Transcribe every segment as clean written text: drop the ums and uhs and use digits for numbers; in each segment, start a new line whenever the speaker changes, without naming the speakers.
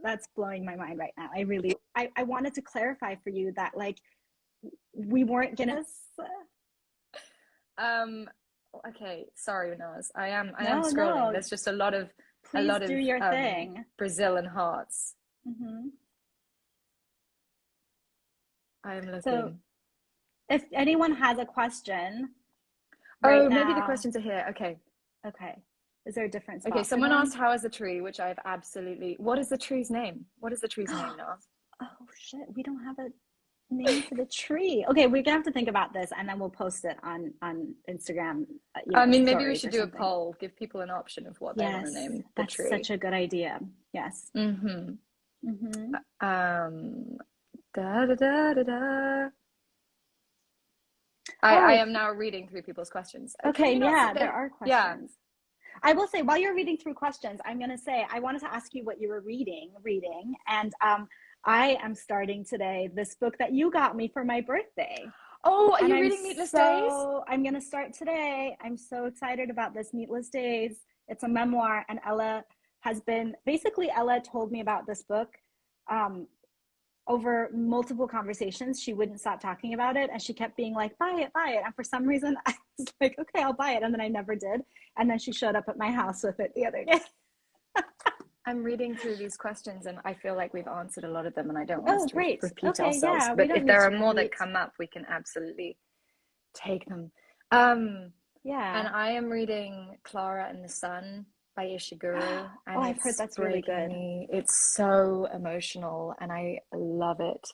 that's blowing my mind right now. I wanted to clarify for you that like we weren't gonna.
Okay, sorry, Naz. I am
No,
scrolling.
no,
There's just a lot of
please do your thing.
Brazil and hearts.
Hmm.
I am
So
looking.
if anyone has a question right
Oh, maybe the
now,
questions are here. Okay.
okay, is there a different
Okay,
spot for
someone
them?
asked how is the tree, which I've absolutely. What is the tree's name? What is the tree's name, Naz?
Oh shit, we don't have a name for the tree. Okay, we're gonna have to think about this, and then we'll post it on Instagram,
I mean, maybe we
stories
should
or
do a
something.
poll, give people an option of what they want to
Yes,
name the
that's
tree.
such a good idea. Yes.
Mm-hmm.
Mm-hmm.
Um, da da da da da. I
Oh,
am now reading through people's questions. Can
okay,
you not see
yeah, there
that?
are
Yeah.
questions. I will say, while you're reading through questions, I'm going to say I wanted to ask you what you were reading, and I am starting today this book that you got me for my birthday,
Oh, are
and
you reading Meatless Days?
I'm going to start today. I'm so excited about this Meatless Days. It's a memoir, and Ella told me about this book um, over multiple conversations. She wouldn't stop talking about it, and she kept being like, buy it, buy it. And for some reason I was like, okay, I'll buy it, and then I never did. And then she showed up at my house with it the other day.
I'm reading through these questions and I feel like we've answered a lot of them and I don't want us
Oh,
to
great.
repeat
Okay,
ourselves.
yeah, we
But
don't
if
need
there
to
are more that
repeat.
come up, we can absolutely take them. Um, and
Yeah.
I am reading Clara and the Sun by Ishiguro,
Oh,
and
I've heard
it's
that's really
breaking
good.
me. It's so emotional and I love it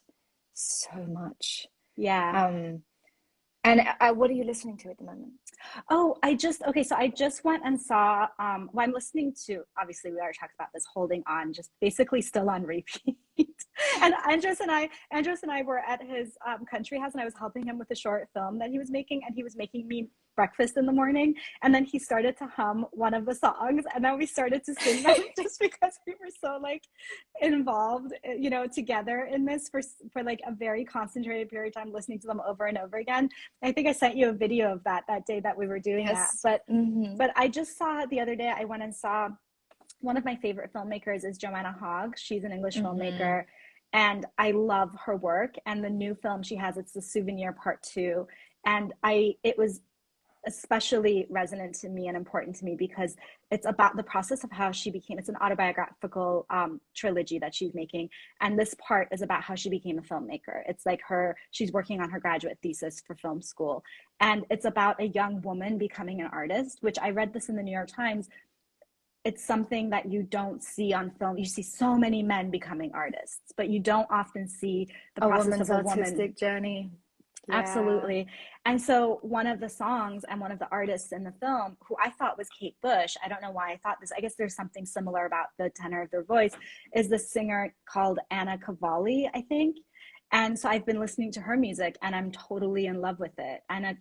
so much.
Yeah.
Um, and what are you listening to at the moment?
Oh, okay, so I just went and saw well, I'm listening to, obviously we already talked about this, Holding On, just basically still on repeat. And Andres and I were at his country house, and I was helping him with a short film that he was making, and he was making me breakfast in the morning, and then he started to hum one of the songs, and then we started to sing them just because we were so like involved, together in this for like a very concentrated period of time, listening to them over and over again. I think I sent you a video of that day that we were doing that.
Yes.
But
Mm-hmm.
but I just saw the other day, I went and saw, one of my favorite filmmakers is Joanna Hogg. She's an English
Mm-hmm.
filmmaker, and I love her work. And the new film she has, it's The Souvenir Part 2. And it was especially resonant to me and important to me because it's about the process of how she became, it's an autobiographical trilogy that she's making, and this part is about how she became a filmmaker. It's like she's working on her graduate thesis for film school, and it's about a young woman becoming an artist, which I read this in the New York Times. It's something that you don't see on film. You see so many men becoming artists, but you don't often see the
A
process
woman's
of a woman.
artistic journey. Yeah.
Absolutely. And so one of the songs and one of the artists in the film, who I thought was Kate Bush, I don't know why I thought this, I guess there's something similar about the tenor of their voice, is the singer called Anna Cavalli, I think. And so I've been listening to her music and I'm totally in love with it. Anna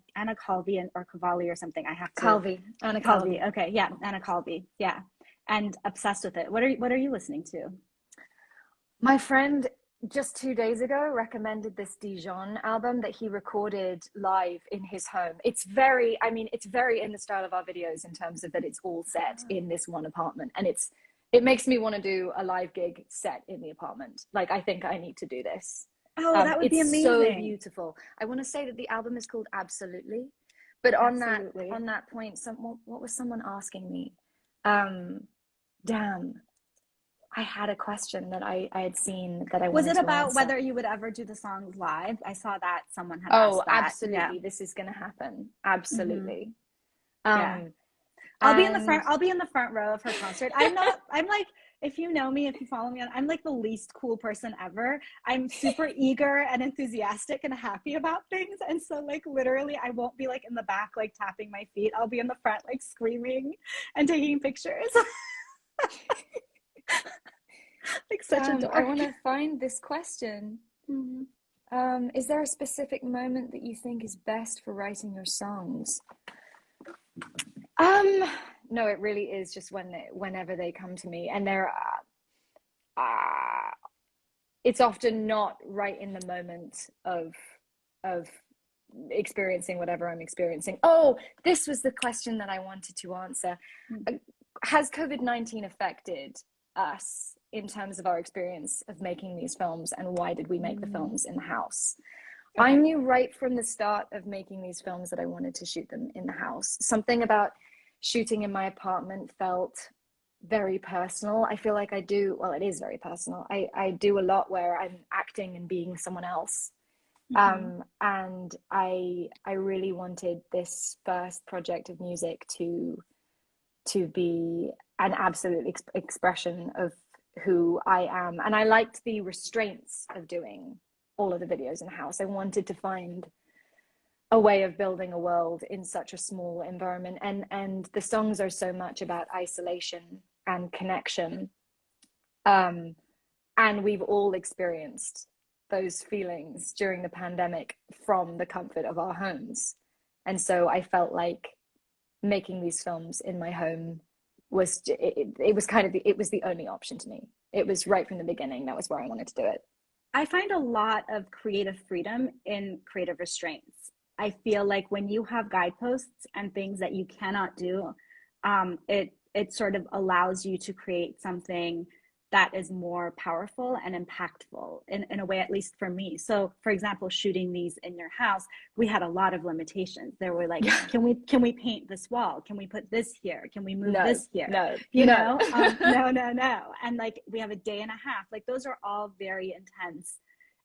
Calvi or Cavalli or something. I have to.
Calvi. Anna
Calvi.
Calvi.
Okay. Yeah. Anna Calvi. Yeah. And obsessed with it. What are you listening to?
My friend just 2 days ago recommended this Dijon album that he recorded live in his home. It's very in the style of our videos in terms of that it's all set in this one apartment. And it makes me want to do a live gig set in the apartment. Like, I think I need to do this.
Oh, that would be
It's so
amazing.
beautiful. I want to say that the album is called Absolutely. But
Absolutely.
on that point, what was someone asking me? Damn, I had a question that I had seen that I
Was
wanted
it
to
about
answer.
whether you would ever do the songs live? I saw that someone had
Oh,
asked that. Yeah.
absolutely. This is going to happen.
Hmm.
Absolutely.
Yeah.
Um,
I'll be in the
and
front. I'll be in the front row of her concert. I'm like, if you know me, if you follow me I'm like the least cool person ever. I'm super eager and enthusiastic and happy about things. And so like literally I won't be like in the back, like tapping my feet. I'll be in the front, like screaming and taking pictures. Like such a
I
dork.
want to find this question.
Mm-hmm.
Is there a specific moment that you think is best for writing your songs? No, it really is just whenever they come to me, and it's often not right in the moment of experiencing whatever I'm experiencing. Oh, this was the question that I wanted to answer. Has COVID-19 affected us in terms of our experience of making these films and why did we make the films in the house.
Okay.
I knew right from the start of making these films that I wanted to shoot them in the house. Something about shooting in my apartment felt very personal. I feel like I do, well, it is very personal. I do a lot where I'm acting and being someone else. And I really wanted this first project of music to be an absolute expression of who I am. And I liked the restraints of doing all of the videos in the house. I wanted to find a way of building a world in such a small environment, and the songs are so much about isolation and connection, and we've all experienced those feelings during the pandemic from the comfort of our homes. And so I felt like making these films in my home was it was kind of it was the only option to me. It was right from the beginning, that was where I wanted to do it.
I find a lot of creative freedom in creative restraints. I feel like when you have guideposts and things that you cannot do, it sort of allows you to create something that is more powerful and impactful in a way, at least for me. So for example, shooting these in your house, we had a lot of limitations. There were like, can we paint this wall? Can we put this here? Can we move this here? You know, no. And like, we have a day and a half. Like, those are all very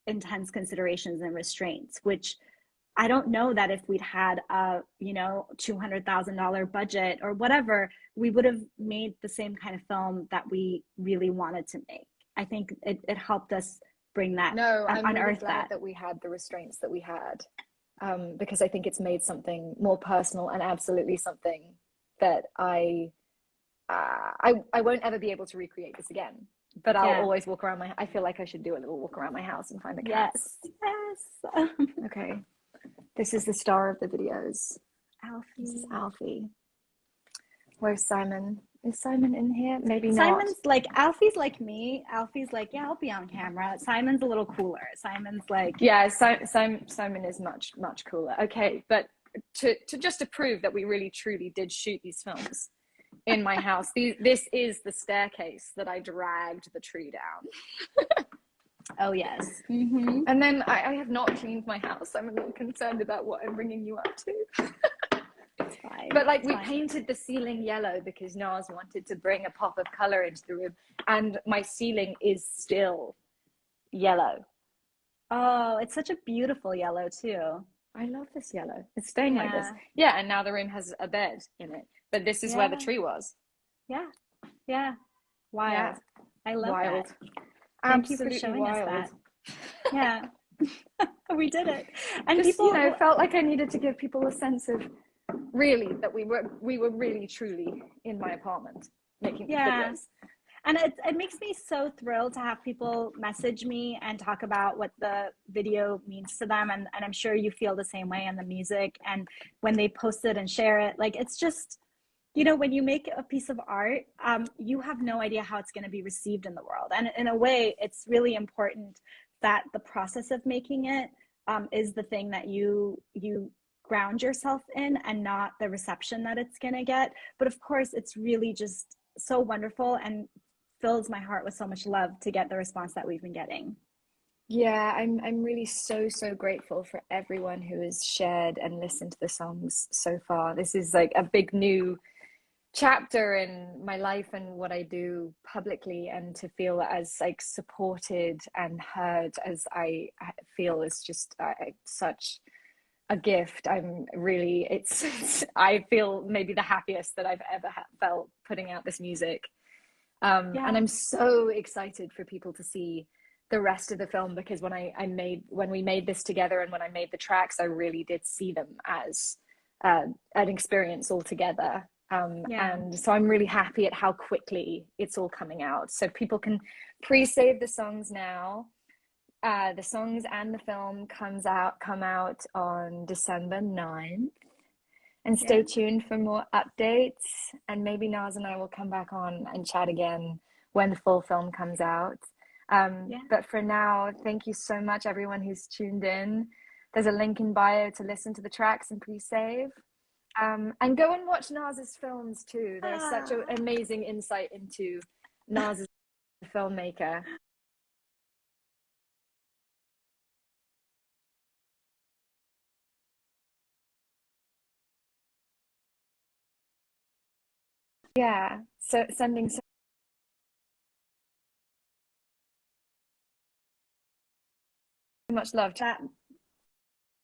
intense considerations and restraints, which I don't know that if we'd had a, $200,000 budget or whatever, we would have made the same kind of film that we really wanted to make. I think it helped us bring that,
I'm
unearth
really glad that we had the restraints that we had, because I think it's made something more personal and absolutely something that I won't ever be able to recreate this again. But I'll always walk around I feel like I should do a little walk around my house and find the cats.
Yes.
Okay. This is the star of the videos.
Alfie.
This is Alfie. Where's Simon? Is Simon in here? Maybe not.
Simon's like, Alfie's like me. Alfie's like, yeah, I'll be on camera. Simon's a little cooler. Simon's like,
yeah, Simon is much, much cooler. Okay, but to just to prove that we really truly did shoot these films in my house, this is the staircase that I dragged the tree down.
oh yes.
And then I have not cleaned my house. I'm a little concerned about what I'm bringing you up to.
It's fine.
But like, we painted the ceiling yellow because Naz wanted to bring a pop of color into the room, and my ceiling is still yellow.
Oh, it's such a beautiful yellow too.
I love this yellow. It's staying like this. Yeah, and now the room has a bed in it. But this is where the tree was.
Yeah. Wild. Yeah. I love
wild.
That.
Thank
you for showing
wild.
us that. Yeah. We did it. And
just,
people,
felt like I needed to give people a sense of really that we were really truly in my apartment making videos.
And it makes me so thrilled to have people message me and talk about what the video means to them. And I'm sure you feel the same way, and the music, and when they post it and share it, like, it's just, when you make a piece of art, you have no idea how it's going to be received in the world. And in a way, it's really important that the process of making it is the thing that you ground yourself in, and not the reception that it's going to get. But of course, it's really just so wonderful and fills my heart with so much love to get the response that we've been getting.
Yeah, I'm really so grateful for everyone who has shared and listened to the songs so far. This is like a big new chapter in my life and what I do publicly, and to feel as like supported and heard as I feel is just such a gift. I'm really, I feel maybe the happiest that I've ever felt putting out this music. And I'm so excited for people to see the rest of the film, because when we made this together and when I made the tracks, I really did see them as an experience altogether. And so I'm really happy at how quickly it's all coming out. So people can pre-save the songs now. The songs and the film come out on December 9th. And stay tuned for more updates. And maybe Naz and I will come back on and chat again when the full film comes out. But for now, thank you so much, everyone who's tuned in. There's a link in bio to listen to the tracks and pre-save. And go and watch Naz's films too. There's such an amazing insight into Naz's filmmaker. Yeah, so sending so much love to
That